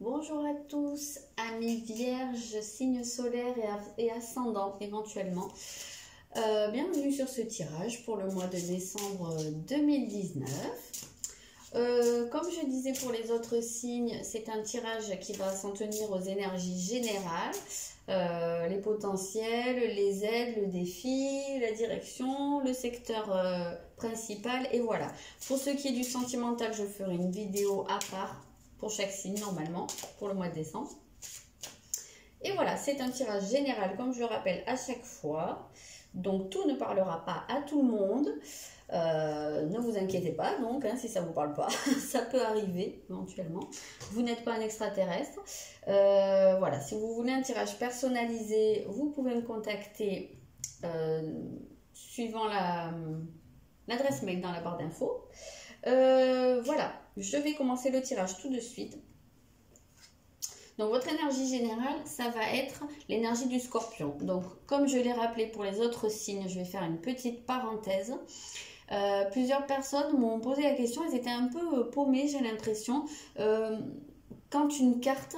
Bonjour à tous, amis vierges, signes solaires et ascendants éventuellement. Bienvenue sur ce tirage pour le mois de décembre 2019. Comme je disais pour les autres signes, c'est un tirage qui va s'en tenir aux énergies générales, les potentiels, les aides, le défi, la direction, le secteur principal et voilà. Pour ce qui est du sentimental, je ferai une vidéo à part pour chaque signe normalement pour le mois de décembre. Et voilà, c'est un tirage général comme je le rappelle à chaque fois. Donc tout ne parlera pas à tout le monde. Ne vous inquiétez pas donc hein, si ça ne vous parle pas, ça peut arriver éventuellement. Vous n'êtes pas un extraterrestre. Voilà, si vous voulez un tirage personnalisé, vous pouvez me contacter suivant l'adresse mail dans la barre d'infos. Voilà, je vais commencer le tirage tout de suite. Donc votre énergie générale, ça va être l'énergie du scorpion. Donc comme je l'ai rappelé pour les autres signes, je vais faire une petite parenthèse. Plusieurs personnes m'ont posé la question, elles étaient un peu paumées, j'ai l'impression. Quand une carte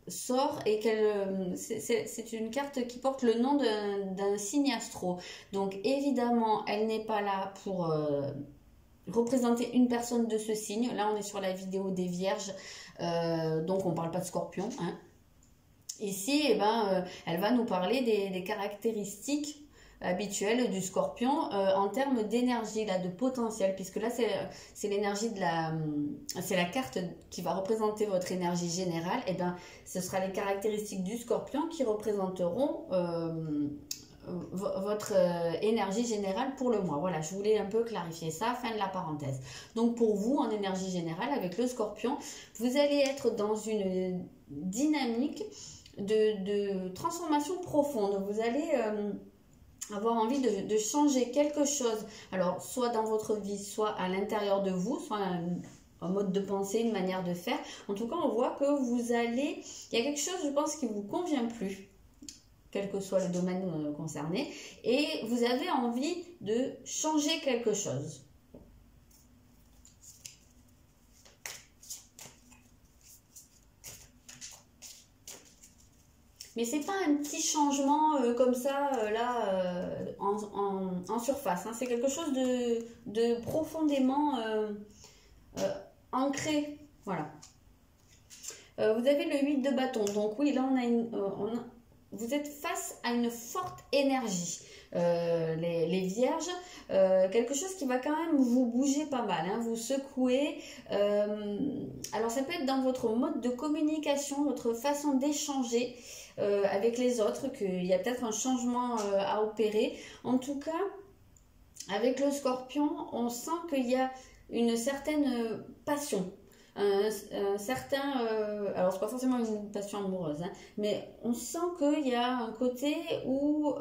sort et qu'elle c'est une carte qui porte le nom d'un signe astro. Donc évidemment, elle n'est pas là pour représenter une personne de ce signe. Là, on est sur la vidéo des vierges, donc on ne parle pas de scorpion. Hein. Ici, eh ben, elle va nous parler des caractéristiques habituelles du scorpion en termes d'énergie, là, de potentiel, puisque là, c'est l'énergie de c'est la carte qui va représenter votre énergie générale. Et ben, ce sera les caractéristiques du scorpion qui représenteront votre énergie générale pour le mois. Voilà, je voulais un peu clarifier ça, fin de la parenthèse. Donc pour vous, en énergie générale, avec le scorpion, vous allez être dans une dynamique de transformation profonde. Vous allez avoir envie de changer quelque chose, alors soit dans votre vie, soit à l'intérieur de vous, soit un mode de pensée, une manière de faire. En tout cas, on voit que vous allez, il y a quelque chose, je pense, qui ne vous convient plus, quel que soit le domaine concerné, et vous avez envie de changer quelque chose. Mais c'est pas un petit changement comme ça, là, en surface. Hein. C'est quelque chose de profondément ancré. Voilà. Vous avez le 8 de bâton. Donc oui, là, vous êtes face à une forte énergie. Les vierges, quelque chose qui va quand même vous bouger pas mal, hein, vous secouer. Alors ça peut être dans votre mode de communication, votre façon d'échanger avec les autres, qu'il y a peut-être un changement à opérer. En tout cas, avec le scorpion, on sent qu'il y a une certaine passion. Un certain, alors c'est pas forcément une passion amoureuse, hein, mais on sent qu'il y a un côté où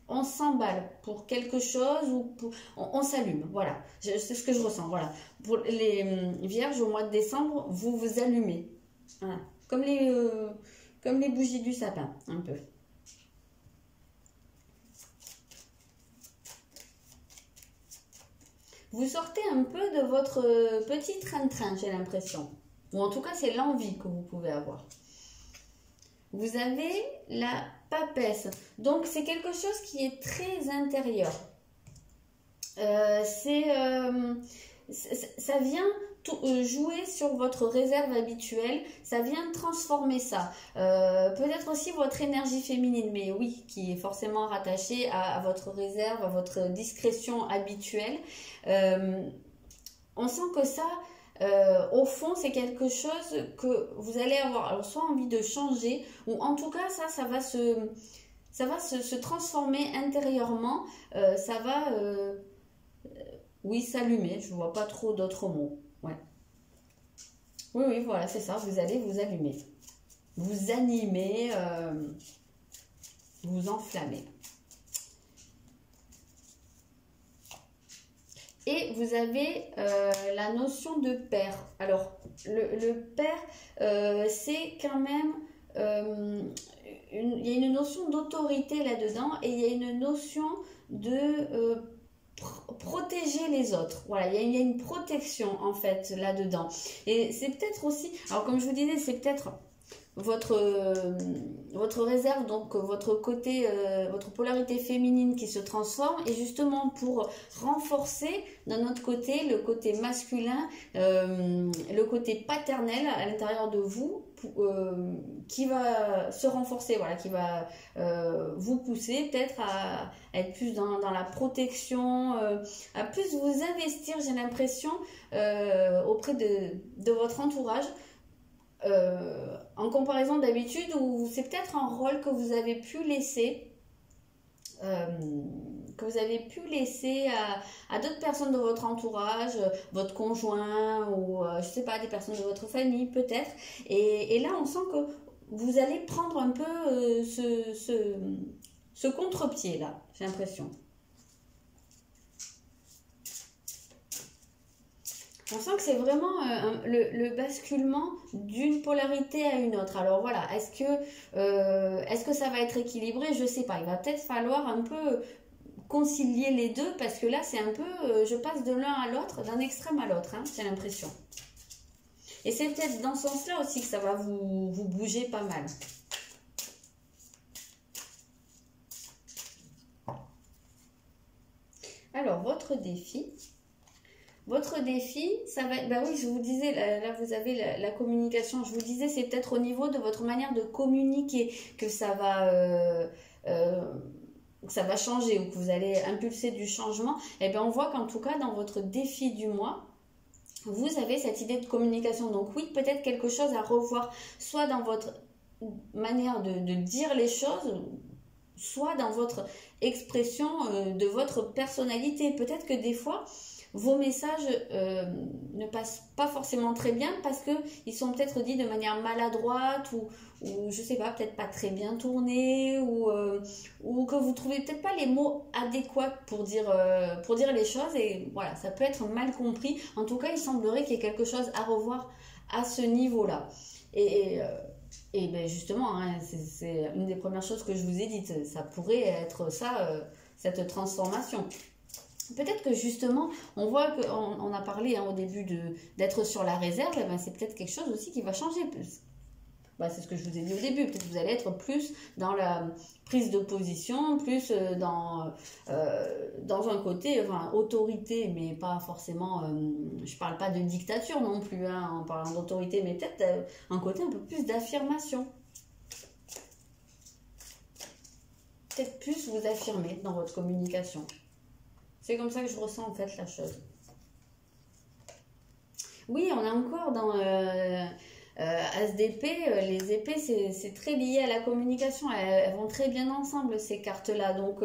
on s'emballe pour quelque chose, ou on s'allume, voilà, c'est ce que je ressens, voilà. Pour les vierges, au mois de décembre, vous vous allumez, voilà. Comme les bougies du sapin, un peu. Vous sortez un peu de votre petit train-train, j'ai l'impression. Ou en tout cas, c'est l'envie que vous pouvez avoir. Vous avez la papesse. Donc, c'est quelque chose qui est très intérieur. Ça vient jouer sur votre réserve habituelle, ça vient transformer ça. Peut-être aussi votre énergie féminine, mais oui, qui est forcément rattachée à votre réserve, à votre discrétion habituelle. On sent que ça, au fond, c'est quelque chose que vous allez avoir, alors soit envie de changer, ou en tout cas, ça va se transformer intérieurement, ça va, oui, s'allumer, je ne vois pas trop d'autres mots. Ouais. Oui, voilà, c'est ça, vous allez vous allumer, vous animer, vous enflammer. Et vous avez la notion de père. Alors, le père, c'est quand même, il y a une notion d'autorité là-dedans, et il y a une notion de protéger les autres. Voilà, il y a une protection en fait là-dedans. Et c'est peut-être aussi, alors comme je vous disais, c'est peut-être votre réserve, donc votre côté, votre polarité féminine qui se transforme, et justement pour renforcer d'un autre côté le côté masculin, le côté paternel à l'intérieur de vous, qui va se renforcer, voilà, qui va vous pousser peut-être à être plus dans la protection, à plus vous investir, j'ai l'impression, auprès de votre entourage. En comparaison d'habitude, où c'est peut-être un rôle que vous avez pu laisser, à d'autres personnes de votre entourage, votre conjoint ou je sais pas, des personnes de votre famille peut-être. Et là, on sent que vous allez prendre un peu ce contre-pied là, j'ai l'impression. On sent que c'est vraiment le basculement d'une polarité à une autre. Alors voilà, est-ce que ça va être équilibré? Je sais pas. Il va peut-être falloir un peu concilier les deux, parce que là, c'est un peu, je passe de l'un à l'autre, d'un extrême à l'autre, hein, j'ai l'impression. Et c'est peut-être dans ce sens-là aussi que ça va vous bouger pas mal. Alors, votre défi, ça va être, bah oui, je vous disais, là vous avez la communication, je vous disais, c'est peut-être au niveau de votre manière de communiquer que ça va changer, ou que vous allez impulser du changement. Et bien on voit qu'en tout cas, dans votre défi du mois, vous avez cette idée de communication. Donc oui, peut-être quelque chose à revoir, soit dans votre manière de dire les choses, soit dans votre expression de votre personnalité. Peut-être que des fois, vos messages ne passent pas forcément très bien parce qu'ils sont peut-être dits de manière maladroite, ou je sais pas, peut-être pas très bien tournés, ou que vous trouvez peut-être pas les mots adéquats pour dire les choses, et voilà, ça peut être mal compris. En tout cas, il semblerait qu'il y ait quelque chose à revoir à ce niveau-là. Et ben justement, hein, c'est une des premières choses que je vous ai dites, ça pourrait être ça, cette transformation. Peut-être que justement, on voit qu'on a parlé hein, au début d'être sur la réserve, et ben c'est peut-être quelque chose aussi qui va changer. Ben, c'est ce que je vous ai dit au début, peut-être que vous allez être plus dans la prise de position, plus dans un côté, enfin, autorité, mais pas forcément, je parle pas de dictature non plus, hein, en parlant d'autorité, mais peut-être un côté un peu plus d'affirmation. Peut-être plus vous affirmer dans votre communication. C'est comme ça que je ressens en fait la chose. Oui, on est encore dans As d'épée. Les épées, c'est très lié à la communication. Elles vont très bien ensemble, ces cartes-là. Donc,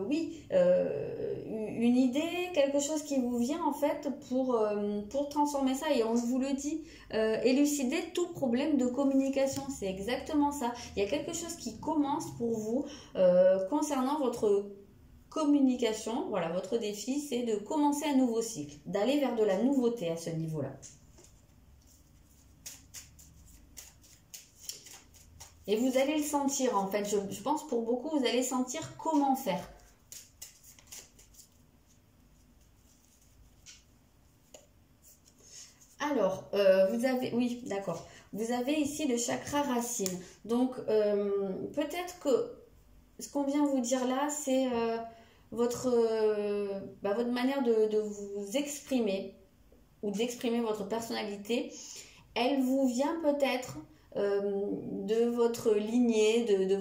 oui, une idée, quelque chose qui vous vient en fait pour transformer ça. Et on vous le dit, élucider tout problème de communication. C'est exactement ça. Il y a quelque chose qui commence pour vous concernant votre communication. Voilà, votre défi, c'est de commencer un nouveau cycle, d'aller vers de la nouveauté à ce niveau-là. Et vous allez le sentir, en fait, je pense pour beaucoup, vous allez sentir comment faire. Alors, vous avez, oui, d'accord, vous avez ici le chakra racine. Donc, peut-être que ce qu'on vient vous dire là, c'est votre manière de vous exprimer, ou d'exprimer votre personnalité. Elle vous vient peut-être de votre lignée, de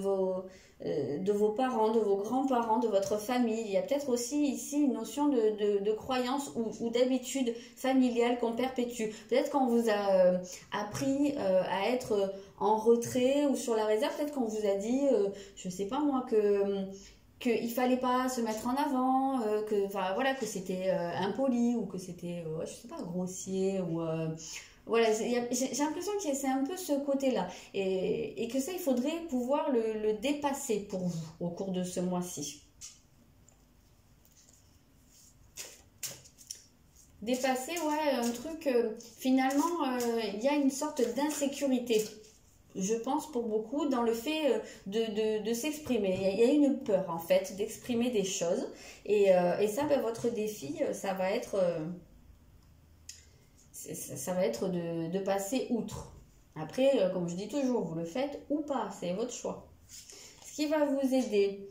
vos parents, de vos grands-parents, de votre famille. Il y a peut-être aussi ici une notion de croyance ou d'habitude familiale qu'on perpétue. Peut-être qu'on vous a appris à être en retrait ou sur la réserve. Peut-être qu'on vous a dit, je sais pas moi, qu'il fallait pas se mettre en avant, que c'était impoli, ou que c'était, je sais pas, grossier, ou... voilà, j'ai l'impression que c'est un peu ce côté-là. Et que ça, il faudrait pouvoir le dépasser pour vous au cours de ce mois-ci. Dépasser, ouais, un truc, finalement, il y a une sorte d'insécurité. je pense pour beaucoup, dans le fait de s'exprimer. Il y a une peur en fait d'exprimer des choses. Et ça, ben, votre défi, ça va être de passer outre. Après, comme je dis toujours, vous le faites ou pas, c'est votre choix. Ce qui va vous aider,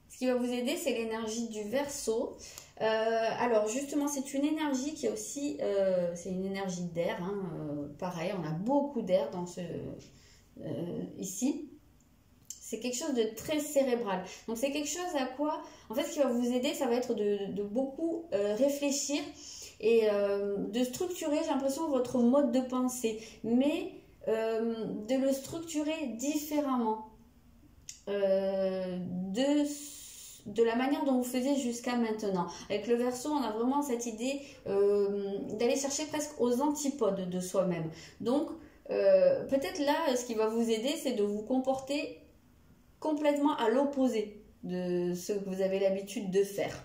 c'est l'énergie du Verseau. Alors justement, c'est une énergie qui est aussi, c'est une énergie d'air. Hein, pareil, on a beaucoup d'air dans ici. C'est quelque chose de très cérébral. Donc c'est quelque chose à quoi, en fait, ce qui va vous aider, ça va être de beaucoup réfléchir et de structurer, j'ai l'impression, votre mode de pensée, mais de le structurer différemment de la manière dont vous faisiez jusqu'à maintenant. Avec le Verseau, on a vraiment cette idée d'aller chercher presque aux antipodes de soi-même. Donc, peut-être là, ce qui va vous aider, c'est de vous comporter complètement à l'opposé de ce que vous avez l'habitude de faire.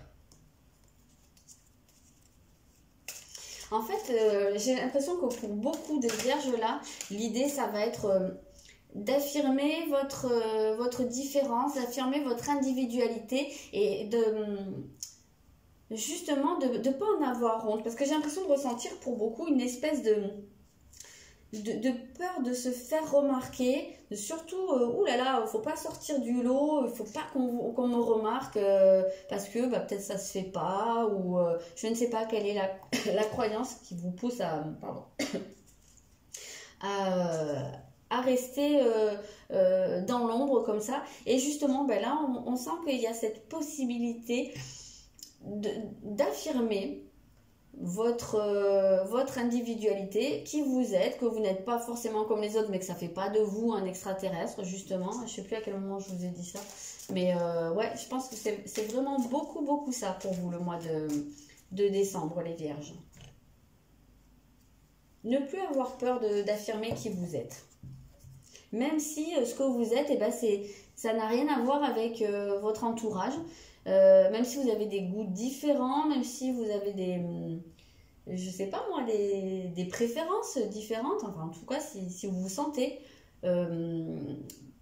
En fait, j'ai l'impression que pour beaucoup de vierges là, l'idée, ça va être d'affirmer votre différence, d'affirmer votre individualité et justement de ne pas en avoir honte. Parce que j'ai l'impression de ressentir pour beaucoup une espèce de peur de se faire remarquer, surtout, oulala, il ne faut pas sortir du lot, il ne faut pas qu'on me remarque parce que bah, peut-être ça ne se fait pas, ou je ne sais pas quelle est la croyance qui vous pousse à rester dans l'ombre comme ça. Et justement, ben là, on sent qu'il y a cette possibilité d'affirmer votre individualité, qui vous êtes, que vous n'êtes pas forcément comme les autres, mais que ça fait pas de vous un extraterrestre, justement. Je sais plus à quel moment je vous ai dit ça, mais ouais, je pense que c'est vraiment beaucoup ça pour vous, le mois de décembre, les vierges. Ne plus avoir peur d'affirmer qui vous êtes, même si ce que vous êtes, eh ben, ça n'a rien à voir avec votre entourage. Même si vous avez des goûts différents, même si vous avez je sais pas moi, des préférences différentes, enfin en tout cas si vous vous sentez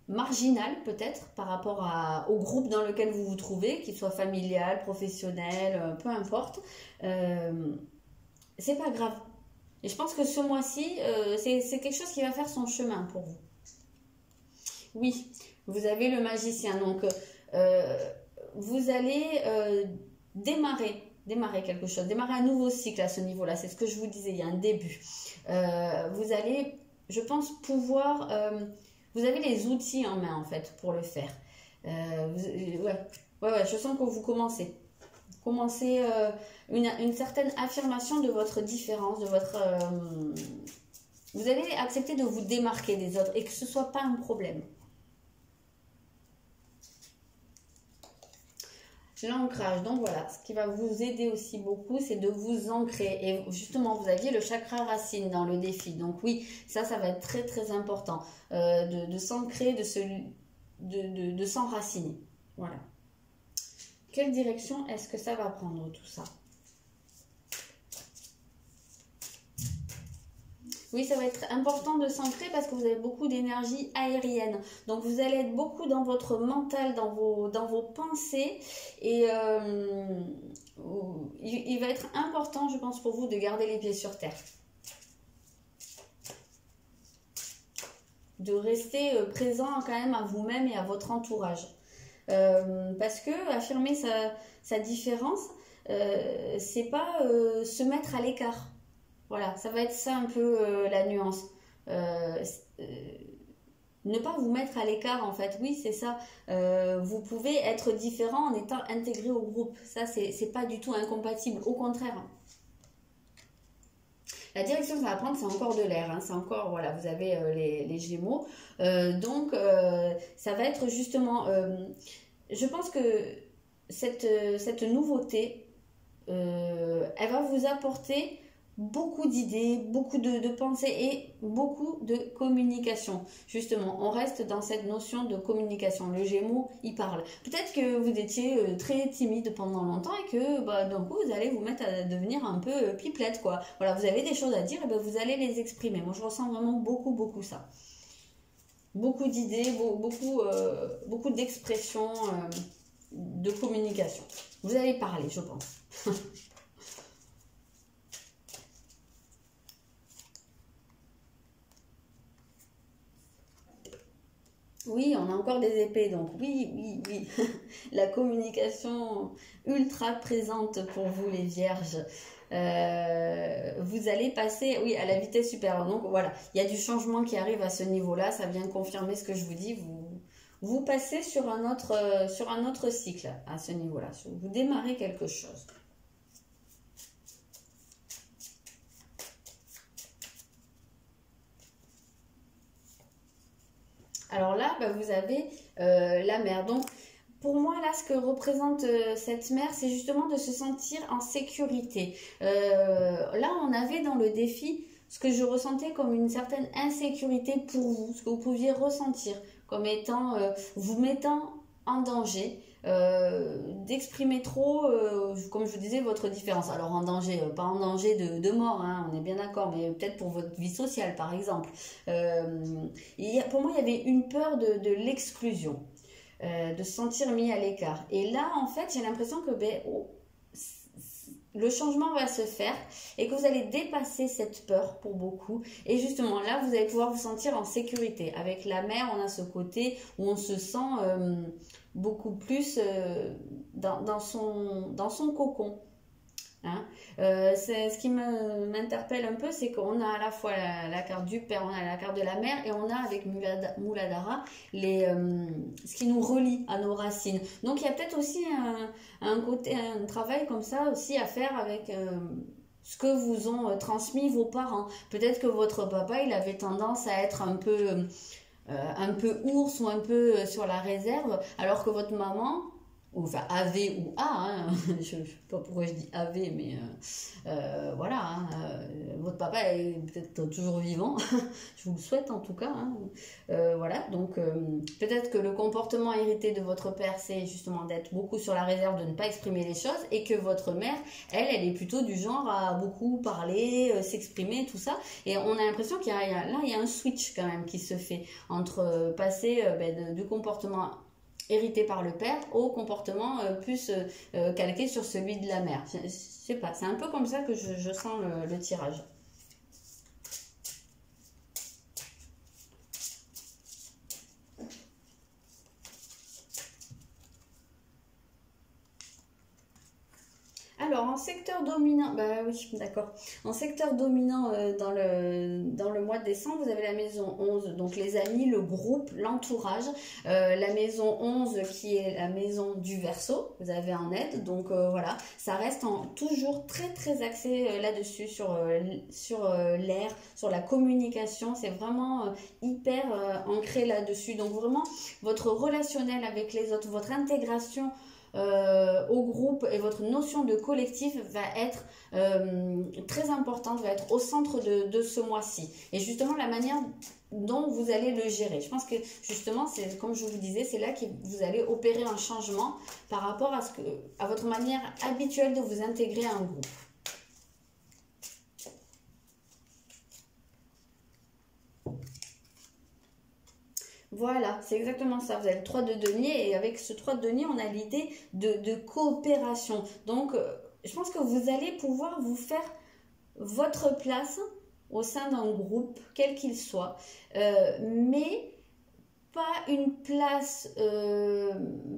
marginal peut-être par rapport au groupe dans lequel vous vous trouvez, qu'il soit familial, professionnel, peu importe, c'est pas grave. Et je pense que ce mois-ci, c'est quelque chose qui va faire son chemin pour vous. Oui, vous avez le magicien, donc vous allez démarrer quelque chose, démarrer un nouveau cycle à ce niveau-là. C'est ce que je vous disais, il y a un début. Vous allez, je pense, pouvoir... vous avez les outils en main, en fait, pour le faire. Ouais, je sens que vous commencez. Commencez une certaine affirmation de votre différence, de votre... vous allez accepter de vous démarquer des autres et que ce ne soit pas un problème. L'ancrage, donc voilà, ce qui va vous aider aussi beaucoup, c'est de vous ancrer. Et justement, vous aviez le chakra racine dans le défi. Donc oui, ça va être très important de s'ancrer, de s'enraciner. Voilà. Quelle direction est-ce que ça va prendre tout ça? Oui, ça va être important de s'ancrer parce que vous avez beaucoup d'énergie aérienne. Donc, vous allez être beaucoup dans votre mental, dans vos pensées. Et il va être important, je pense, pour vous de garder les pieds sur terre. De rester présent quand même à vous-même et à votre entourage. Parce que affirmer sa différence, c'est pas se mettre à l'écart. Voilà, ça va être ça un peu la nuance. Ne pas vous mettre à l'écart, en fait. Oui, c'est ça. Vous pouvez être différent en étant intégré au groupe. Ça, c'est pas du tout incompatible. Au contraire. La direction que ça va prendre, c'est encore de l'air. Hein. C'est encore, voilà, vous avez les Gémeaux. Donc, ça va être justement... je pense que cette nouveauté, elle va vous apporter beaucoup d'idées, beaucoup de pensées et beaucoup de communication. Justement, on reste dans cette notion de communication. Le Gémeaux, il parle. Peut-être que vous étiez très timide pendant longtemps et que d'un coup, vous allez vous mettre à devenir un peu pipelette, quoi. Voilà, vous avez des choses à dire et vous allez les exprimer. Moi, je ressens vraiment beaucoup ça. beaucoup d'idées, beaucoup d'expressions, de communication. Vous allez parler, je pense. Oui, on a encore des épées, donc oui. La communication ultra présente pour vous, les vierges. Vous allez passer, oui, à la vitesse supérieure. Donc voilà, il y a du changement qui arrive à ce niveau-là. Ça vient confirmer ce que je vous dis. Vous passez sur un autre cycle à ce niveau-là. Vous démarrez quelque chose. Alors là, bah, vous avez la mer. Donc, pour moi, là, ce que représente cette mer, c'est justement de se sentir en sécurité. Là, on avait dans le défi ce que je ressentais comme une certaine insécurité pour vous, ce que vous pouviez ressentir comme étant, vous mettant en danger. D'exprimer trop, comme je vous disais, votre différence. Alors en danger, pas en danger de mort, hein, on est bien d'accord, mais peut-être pour votre vie sociale par exemple. Pour moi, il y avait une peur de l'exclusion, de se sentir mis à l'écart. Et là, en fait, j'ai l'impression que le changement va se faire et que vous allez dépasser cette peur pour beaucoup. Et justement, là, vous allez pouvoir vous sentir en sécurité. Avec la mer, on a ce côté où on se sent beaucoup plus dans son cocon. Hein. Ce qui m'interpelle un peu, c'est qu'on a à la fois la carte du père, on a la carte de la mère et on a avec Muladhara ce qui nous relie à nos racines. Donc il y a peut-être aussi un travail comme ça aussi à faire avec ce que vous ont transmis vos parents. Peut-être que votre papa, il avait tendance à être un peu ours ou un peu sur la réserve, alors que votre maman, enfin AV ou A, hein, je ne sais pas pourquoi je dis AV, mais voilà, hein, votre papa est peut-être toujours vivant, je vous le souhaite en tout cas, hein, voilà, donc peut-être que le comportement hérité de votre père, c'est justement d'être beaucoup sur la réserve, de ne pas exprimer les choses, et que votre mère, elle est plutôt du genre à beaucoup parler, s'exprimer, tout ça, et on a l'impression qu'il y a un switch quand même qui se fait entre passer du comportement hérité par le père au comportement plus calqué sur celui de la mère. Je sais pas, c'est un peu comme ça que je sens le tirage. Alors, en secteur dominant, bah oui, d'accord. En secteur dominant dans le mois de décembre, vous avez la maison 11, donc les amis, le groupe, l'entourage. La maison 11 qui est la maison du Verseau, vous avez en aide. Donc voilà, ça reste toujours très très axé là-dessus, sur l'air, sur la communication. C'est vraiment hyper ancré là-dessus. Donc vraiment, votre relationnel avec les autres, votre intégration au groupe et votre notion de collectif va être très importante, va être au centre de ce mois-ci. Et justement, la manière dont vous allez le gérer. Je pense que justement, c'est comme je vous disais, c'est là que vous allez opérer un changement par rapport à votre manière habituelle de vous intégrer à un groupe. Voilà, c'est exactement ça. Vous avez le 3 de denier et avec ce 3 de denier, on a l'idée de coopération. Donc, je pense que vous allez pouvoir vous faire votre place au sein d'un groupe, quel qu'il soit, mais pas une place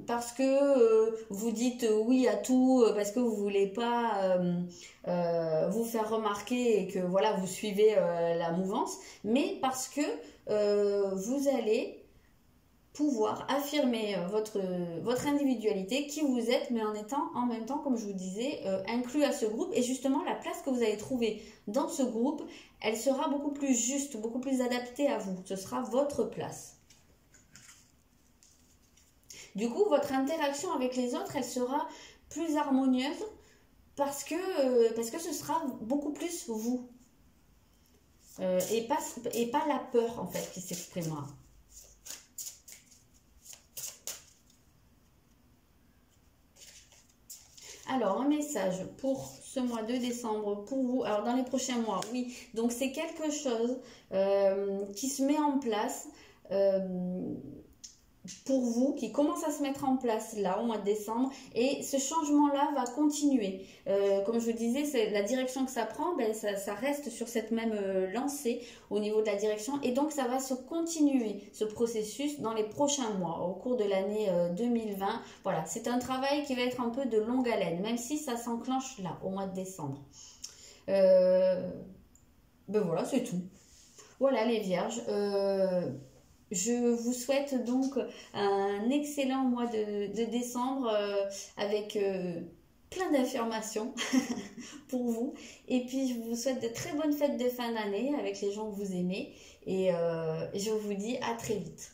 parce que vous dites oui à tout, parce que vous voulez pas vous faire remarquer et que voilà, vous suivez la mouvance, mais parce que vous allez pouvoir affirmer votre individualité, qui vous êtes, mais en étant en même temps, comme je vous disais, inclus à ce groupe. Et justement, la place que vous allez trouver dans ce groupe, elle sera beaucoup plus juste, beaucoup plus adaptée à vous. Ce sera votre place. Du coup, votre interaction avec les autres, elle sera plus harmonieuse parce que ce sera beaucoup plus vous. Et pas la peur, en fait, qui s'exprimera. Alors, un message pour ce mois de décembre, pour vous. Alors, dans les prochains mois, oui. Donc, c'est quelque chose qui se met en place pour vous, qui commence à se mettre en place là au mois de décembre, et ce changement-là va continuer. Comme je vous disais, c'est la direction que ça prend, ben, ça reste sur cette même lancée au niveau de la direction, et donc ça va se continuer, ce processus, dans les prochains mois, au cours de l'année 2020. Voilà, c'est un travail qui va être un peu de longue haleine, même si ça s'enclenche là, au mois de décembre. Ben voilà, c'est tout. Voilà les vierges. Je vous souhaite donc un excellent mois de décembre avec plein d'informations pour vous. Et puis je vous souhaite de très bonnes fêtes de fin d'année avec les gens que vous aimez. Et je vous dis à très vite.